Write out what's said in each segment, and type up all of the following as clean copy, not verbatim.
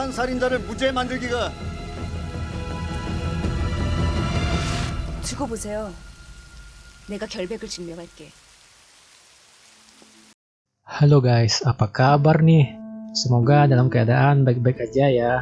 무고한 살인자를 무죄 만들기가. 두고 보세요. 내가 결백을 증명할게. Halo guys, apa kabar nih? Semoga dalam keadaan baik-baik aja ya.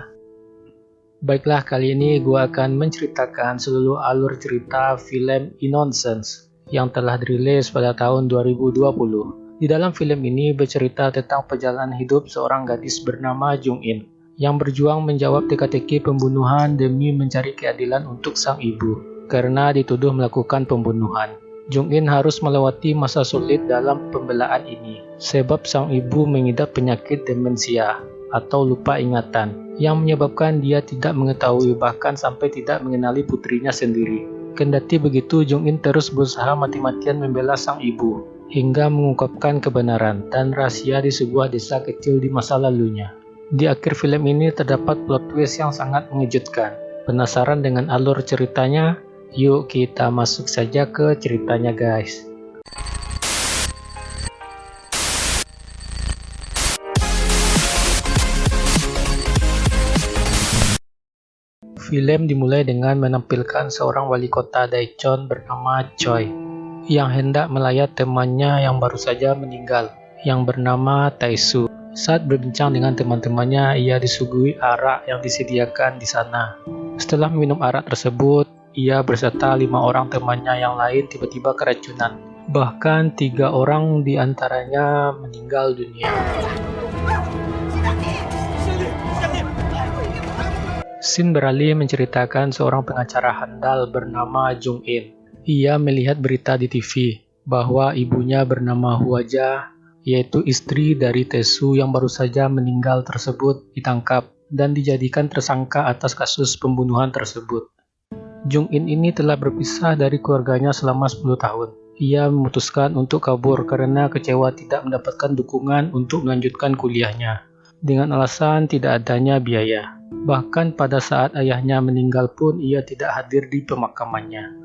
Baiklah, kali ini gue akan menceritakan seluruh alur cerita film Innocence yang telah dirilis pada tahun 2020. Di dalam film ini bercerita tentang perjalanan hidup seorang gadis bernama Jung In yang berjuang menjawab teka-teki pembunuhan demi mencari keadilan untuk sang ibu karena dituduh melakukan pembunuhan. Jung In harus melewati masa sulit dalam pembelaan ini sebab sang ibu mengidap penyakit demensia atau lupa ingatan yang menyebabkan dia tidak mengetahui bahkan sampai tidak mengenali putrinya sendiri. Kendati begitu, Jung In terus berusaha mati-matian membela sang ibu hingga mengungkapkan kebenaran dan rahasia di sebuah desa kecil di masa lalunya. Di akhir film ini terdapat plot twist yang sangat mengejutkan. Penasaran dengan alur ceritanya? Yuk kita masuk saja ke ceritanya guys. Film dimulai dengan menampilkan seorang wali kota Daecheon bernama Choi yang hendak melayat temannya yang baru saja meninggal yang bernama Taesu. Saat berbincang dengan teman-temannya, ia disuguhi arak yang disediakan di sana. Setelah minum arak tersebut, ia beserta 5 orang temannya yang lain tiba-tiba keracunan. Bahkan 3 orang di antaranya meninggal dunia. Scene beralih menceritakan seorang pengacara handal bernama Jung In. Ia melihat berita di TV bahwa ibunya bernama Hwaja, yaitu istri dari Taesu yang baru saja meninggal tersebut, ditangkap dan dijadikan tersangka atas kasus pembunuhan tersebut. Jung In ini telah berpisah dari keluarganya selama 10 tahun. Ia memutuskan untuk kabur karena kecewa tidak mendapatkan dukungan untuk melanjutkan kuliahnya, dengan alasan tidak adanya biaya. Bahkan pada saat ayahnya meninggal pun ia tidak hadir di pemakamannya.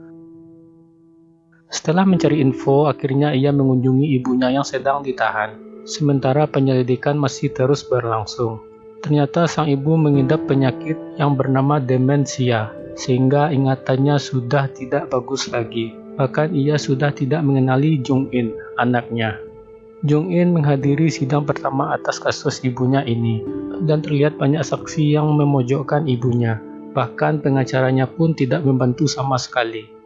Setelah mencari info, akhirnya ia mengunjungi ibunya yang sedang ditahan. Sementara penyelidikan masih terus berlangsung. Ternyata sang ibu mengidap penyakit yang bernama demensia, sehingga ingatannya sudah tidak bagus lagi. Bahkan ia sudah tidak mengenali Jung In, anaknya. Jung In menghadiri sidang pertama atas kasus ibunya ini, dan terlihat banyak saksi yang memojokkan ibunya. Bahkan pengacaranya pun tidak membantu sama sekali.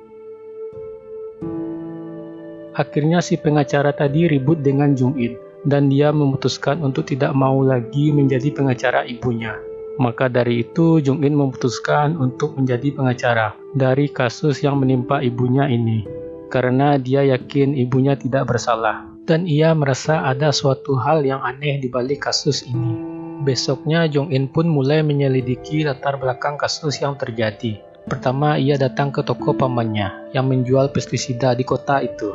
Akhirnya si pengacara tadi ribut dengan Jung In, dan dia memutuskan untuk tidak mau lagi menjadi pengacara ibunya. Maka dari itu Jung In memutuskan untuk menjadi pengacara dari kasus yang menimpa ibunya ini, karena dia yakin ibunya tidak bersalah dan ia merasa ada suatu hal yang aneh di balik kasus ini. Besoknya Jung In pun mulai menyelidiki latar belakang kasus yang terjadi. Pertama, ia datang ke toko pamannya yang menjual pestisida di kota itu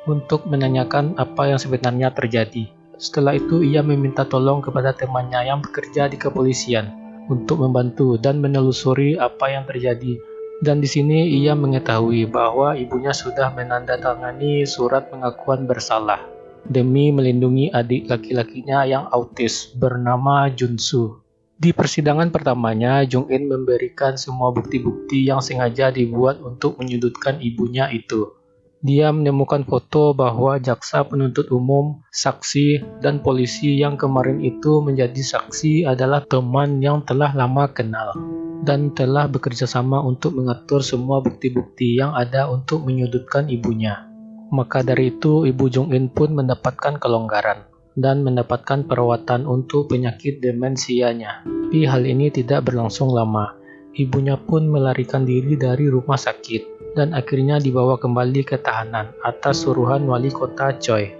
untuk menanyakan apa yang sebenarnya terjadi. Setelah itu ia meminta tolong kepada temannya yang bekerja di kepolisian untuk membantu dan menelusuri apa yang terjadi. Dan di sini ia mengetahui bahwa ibunya sudah menandatangani surat pengakuan bersalah demi melindungi adik laki-lakinya yang autis bernama Junsu. Di persidangan pertamanya, Jung In memberikan semua bukti-bukti yang sengaja dibuat untuk menyudutkan ibunya itu. Dia menemukan foto bahwa jaksa penuntut umum, saksi, dan polisi yang kemarin itu menjadi saksi adalah teman yang telah lama kenal dan telah bekerja sama untuk mengatur semua bukti-bukti yang ada untuk menyudutkan ibunya. Maka dari itu, Ibu Jung In pun mendapatkan kelonggaran dan mendapatkan perawatan untuk penyakit demensianya. Tapi hal ini tidak berlangsung lama. Ibunya pun melarikan diri dari rumah sakit dan akhirnya dibawa kembali ke tahanan atas suruhan wali kota Choi.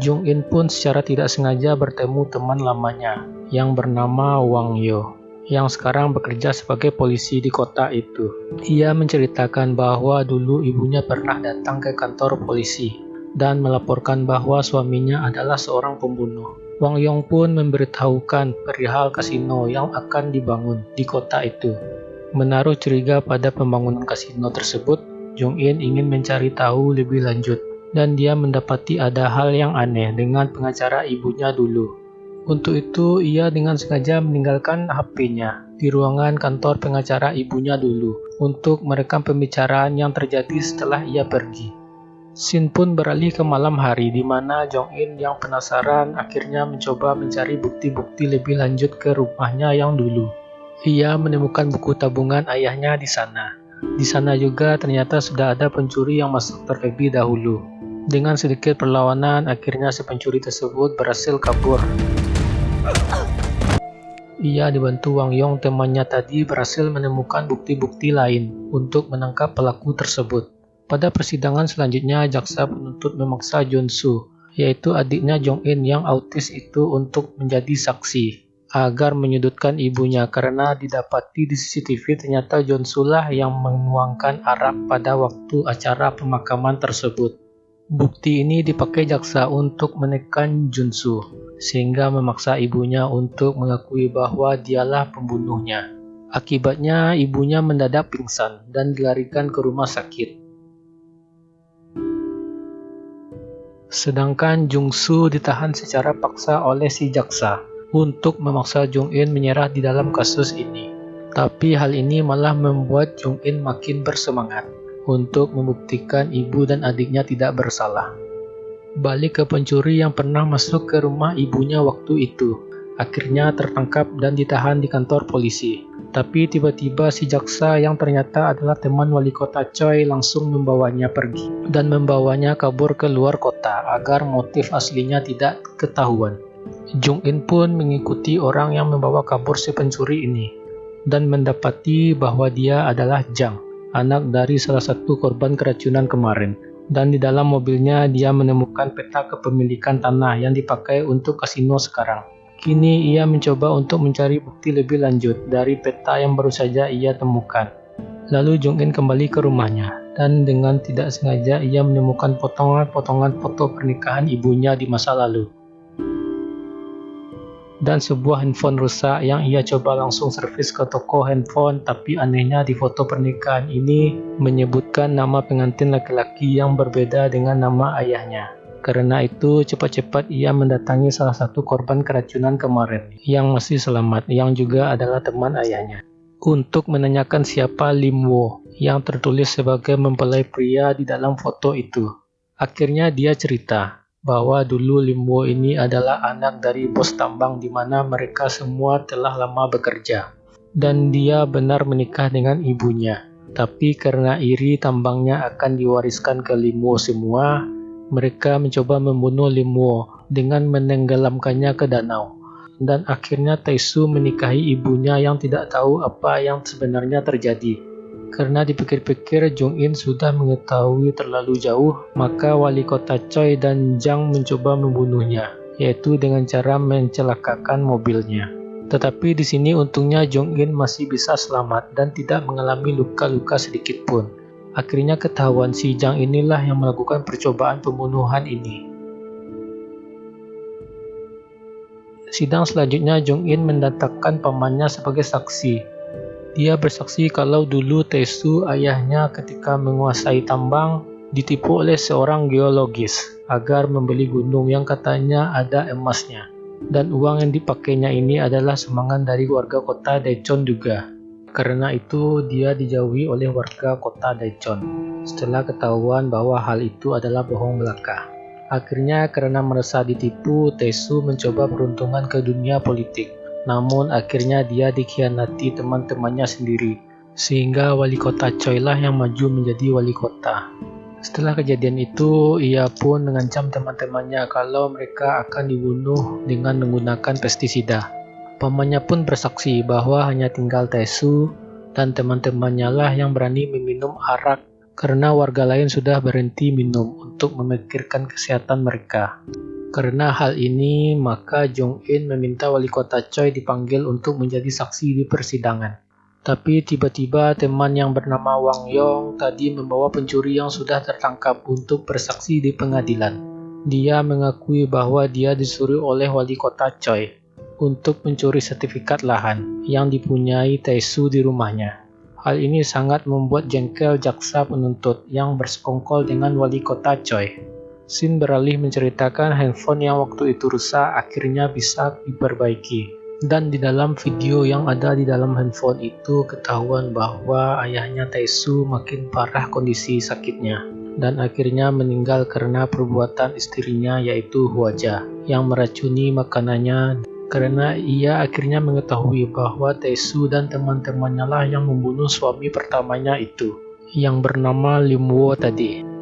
Jung In pun secara tidak sengaja bertemu teman lamanya yang bernama Wang Yo, yang sekarang bekerja sebagai polisi di kota itu. Ia menceritakan bahwa dulu ibunya pernah datang ke kantor polisi dan melaporkan bahwa suaminya adalah seorang pembunuh. Wang Yong pun memberitahukan perihal kasino yang akan dibangun di kota itu. Menaruh curiga pada pembangunan kasino tersebut, Jung In ingin mencari tahu lebih lanjut, dan dia mendapati ada hal yang aneh dengan pengacara ibunya dulu. Untuk itu, ia dengan sengaja meninggalkan HP-nya di ruangan kantor pengacara ibunya dulu untuk merekam pembicaraan yang terjadi setelah ia pergi. Scene pun beralih ke malam hari di mana Jong-in yang penasaran akhirnya mencoba mencari bukti-bukti lebih lanjut ke rumahnya yang dulu. Ia menemukan buku tabungan ayahnya di sana. Di sana juga ternyata sudah ada pencuri yang masuk terlebih dahulu. Dengan sedikit perlawanan, akhirnya si pencuri tersebut berhasil kabur. Ia dibantu Wang Yong temannya tadi berhasil menemukan bukti-bukti lain untuk menangkap pelaku tersebut. Pada persidangan selanjutnya, jaksa penuntut memaksa Junsu, yaitu adiknya Jong-in yang autis itu untuk menjadi saksi agar menyudutkan ibunya karena didapati di CCTV ternyata Junsu lah yang menuangkan arak pada waktu acara pemakaman tersebut. Bukti ini dipakai jaksa untuk menekan Junsu sehingga memaksa ibunya untuk mengakui bahwa dialah pembunuhnya. Akibatnya ibunya mendadak pingsan dan dilarikan ke rumah sakit. Sedangkan Jungsu ditahan secara paksa oleh si jaksa untuk memaksa Jong-in menyerah di dalam kasus ini. Tapi hal ini malah membuat Jong-in makin bersemangat untuk membuktikan ibu dan adiknya tidak bersalah. Balik ke pencuri yang pernah masuk ke rumah ibunya waktu itu, akhirnya tertangkap dan ditahan di kantor polisi. Tapi tiba-tiba si jaksa yang ternyata adalah teman wali kota Choi langsung membawanya pergi dan membawanya kabur ke luar kota agar motif aslinya tidak ketahuan. Jong-in pun mengikuti orang yang membawa kabur si pencuri ini dan mendapati bahwa dia adalah Jang, anak dari salah satu korban keracunan kemarin. Dan di dalam mobilnya dia menemukan peta kepemilikan tanah yang dipakai untuk kasino sekarang. Kini ia mencoba untuk mencari bukti lebih lanjut dari peta yang baru saja ia temukan. Lalu Jong-in kembali ke rumahnya dan dengan tidak sengaja ia menemukan potongan-potongan foto pernikahan ibunya di masa lalu. Dan sebuah handphone rusak yang ia coba langsung servis ke toko handphone, tapi anehnya di foto pernikahan ini menyebutkan nama pengantin laki-laki yang berbeda dengan nama ayahnya. Karena itu cepat-cepat ia mendatangi salah satu korban keracunan kemarin yang masih selamat, yang juga adalah teman ayahnya, untuk menanyakan siapa Lim Wo yang tertulis sebagai mempelai pria di dalam foto itu. Akhirnya dia cerita bahwa dulu Lim Wo ini adalah anak dari bos tambang di mana mereka semua telah lama bekerja. Dan dia benar menikah dengan ibunya. Tapi karena iri tambangnya akan diwariskan ke Lim Wo semua, mereka mencoba membunuh Lim Wo dengan menenggelamkannya ke danau. Dan akhirnya Taesu menikahi ibunya yang tidak tahu apa yang sebenarnya terjadi. Karena dipikir-pikir Jong-in sudah mengetahui terlalu jauh, maka wali kota Choi dan Jang mencoba membunuhnya, yaitu dengan cara mencelakakan mobilnya. Tetapi di sini untungnya Jong-in masih bisa selamat dan tidak mengalami luka-luka sedikit pun. Akhirnya ketahuan si Jang inilah yang melakukan percobaan pembunuhan ini. Sidang selanjutnya Jong-in mendatangkan pamannya sebagai saksi. Dia bersaksi kalau dulu Taesu ayahnya ketika menguasai tambang ditipu oleh seorang geologis agar membeli gunung yang katanya ada emasnya. Dan uang yang dipakainya ini adalah sumbangan dari warga kota Daejeon juga. Karena itu dia dijauhi oleh warga kota Daejeon setelah ketahuan bahwa hal itu adalah bohong belaka. Akhirnya karena merasa ditipu, Taesu mencoba peruntungan ke dunia politik. Namun akhirnya dia dikhianati teman-temannya sendiri, sehingga wali kota Choi lah yang maju menjadi wali kota. Setelah kejadian itu, ia pun mengancam teman-temannya kalau mereka akan dibunuh dengan menggunakan pestisida. Pamannya pun bersaksi bahwa hanya tinggal Taesu dan teman-temannya lah yang berani meminum arak karena warga lain sudah berhenti minum untuk memikirkan kesehatan mereka. Karena hal ini, maka Jong-in meminta wali kota Choi dipanggil untuk menjadi saksi di persidangan. Tapi tiba-tiba teman yang bernama Wang Yong tadi membawa pencuri yang sudah tertangkap untuk bersaksi di pengadilan. Dia mengakui bahwa dia disuruh oleh wali kota Choi untuk mencuri sertifikat lahan yang dipunyai Taesu di rumahnya. Hal ini sangat membuat jengkel jaksa penuntut yang bersekongkol dengan wali kota Choi. Scene beralih menceritakan handphone yang waktu itu rusak akhirnya bisa diperbaiki. Dan di dalam video yang ada di dalam handphone itu ketahuan bahwa ayahnya Tae-soo makin parah kondisi sakitnya dan akhirnya meninggal karena perbuatan istrinya yaitu Hwaja yang meracuni makanannya, karena ia akhirnya mengetahui bahwa Tae-soo dan teman-temannya lah yang membunuh suami pertamanya itu yang bernama Lim Wo tadi.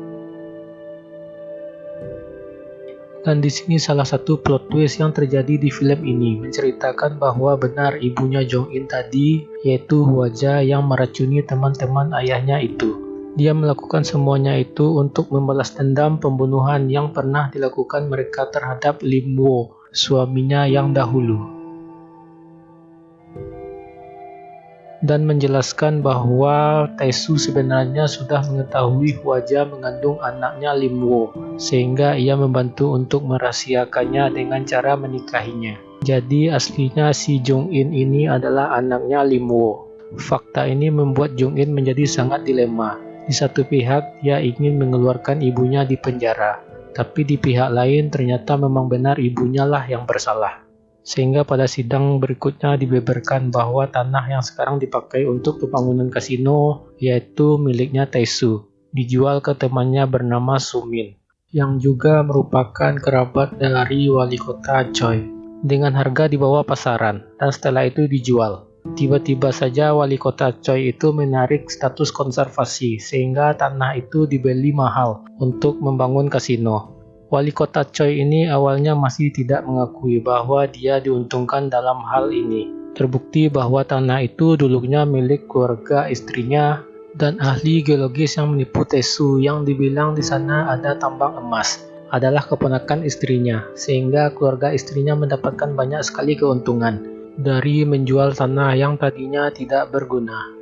Dan di sini salah satu plot twist yang terjadi di film ini menceritakan bahwa benar ibunya Jong-in tadi yaitu Hwaja yang meracuni teman-teman ayahnya itu. Dia melakukan semuanya itu untuk membalas dendam pembunuhan yang pernah dilakukan mereka terhadap Lim Wo, suaminya yang dahulu. Dan menjelaskan bahwa Tae-soo sebenarnya sudah mengetahui Hwaja mengandung anaknya Lim Wo, sehingga ia membantu untuk merahasiakannya dengan cara menikahinya. Jadi aslinya si Jong-in ini adalah anaknya Lim Wo. Fakta ini membuat Jong-in menjadi sangat dilema. Di satu pihak dia ingin mengeluarkan ibunya di penjara, tapi di pihak lain ternyata memang benar ibunya lah yang bersalah. Sehingga pada sidang berikutnya dibeberkan bahwa tanah yang sekarang dipakai untuk pembangunan kasino yaitu miliknya Tae-soo, dijual ke temannya bernama Sumin, yang juga merupakan kerabat dari wali kota Choi, dengan harga di bawah pasaran, dan setelah itu dijual. Tiba-tiba saja wali kota Choi itu menarik status konservasi sehingga tanah itu dibeli mahal untuk membangun kasino. Wali kota Choi ini awalnya masih tidak mengakui bahwa dia diuntungkan dalam hal ini. Terbukti bahwa tanah itu dulunya milik keluarga istrinya dan ahli geologis yang menipu Tae-soo yang dibilang di sana ada tambang emas adalah keponakan istrinya, sehingga keluarga istrinya mendapatkan banyak sekali keuntungan dari menjual tanah yang tadinya tidak berguna.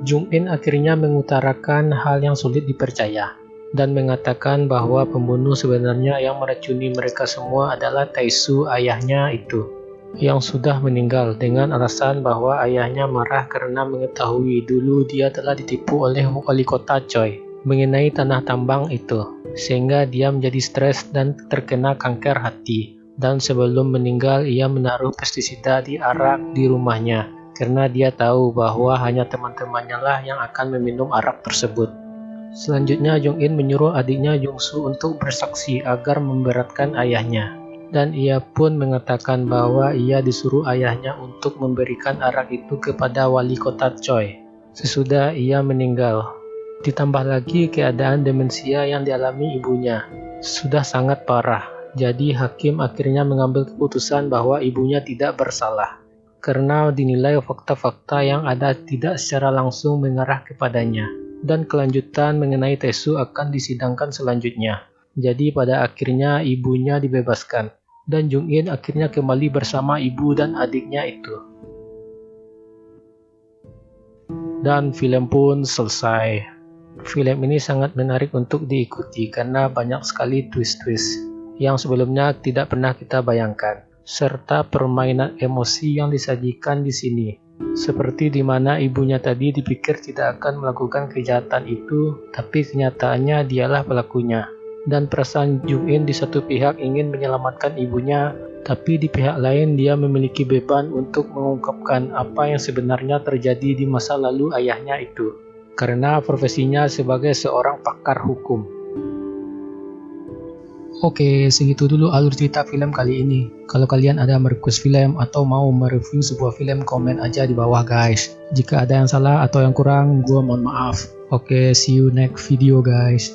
Jong-in akhirnya mengutarakan hal yang sulit dipercaya dan mengatakan bahwa pembunuh sebenarnya yang meracuni mereka semua adalah Tae-soo, ayahnya itu, yang sudah meninggal, dengan alasan bahwa ayahnya marah karena mengetahui dulu dia telah ditipu oleh wali kota Choi mengenai tanah tambang itu, sehingga dia menjadi stres dan terkena kanker hati. Dan sebelum meninggal ia menaruh pestisida di arak di rumahnya, karena dia tahu bahwa hanya teman-temannya lah yang akan meminum arak tersebut. Selanjutnya Jong-in menyuruh adiknya Jong-soo untuk bersaksi agar memberatkan ayahnya. Dan ia pun mengatakan bahwa ia disuruh ayahnya untuk memberikan arak itu kepada wali kota Choi sesudah ia meninggal. Ditambah lagi keadaan demensia yang dialami ibunya sudah sangat parah. Jadi hakim akhirnya mengambil keputusan bahwa ibunya tidak bersalah, karena dinilai fakta-fakta yang ada tidak secara langsung mengarah kepadanya, dan kelanjutan mengenai Tae-soo akan disidangkan selanjutnya. Jadi pada akhirnya ibunya dibebaskan, dan Jong-in akhirnya kembali bersama ibu dan adiknya itu. Dan film pun selesai. Film ini sangat menarik untuk diikuti karena banyak sekali twist-twist yang sebelumnya tidak pernah kita bayangkan, serta permainan emosi yang disajikan di sini. Seperti di mana ibunya tadi dipikir tidak akan melakukan kejahatan itu, tapi kenyataannya dialah pelakunya. Dan perasaan Jong-in di satu pihak ingin menyelamatkan ibunya, tapi di pihak lain dia memiliki beban untuk mengungkapkan apa yang sebenarnya terjadi di masa lalu ayahnya itu, karena profesinya sebagai seorang pakar hukum. Oke, segitu dulu alur cerita film kali ini. Kalau kalian ada merequest film atau mau mereview sebuah film, komen aja di bawah guys. Jika ada yang salah atau yang kurang, gua mohon maaf. Oke, see you next video guys.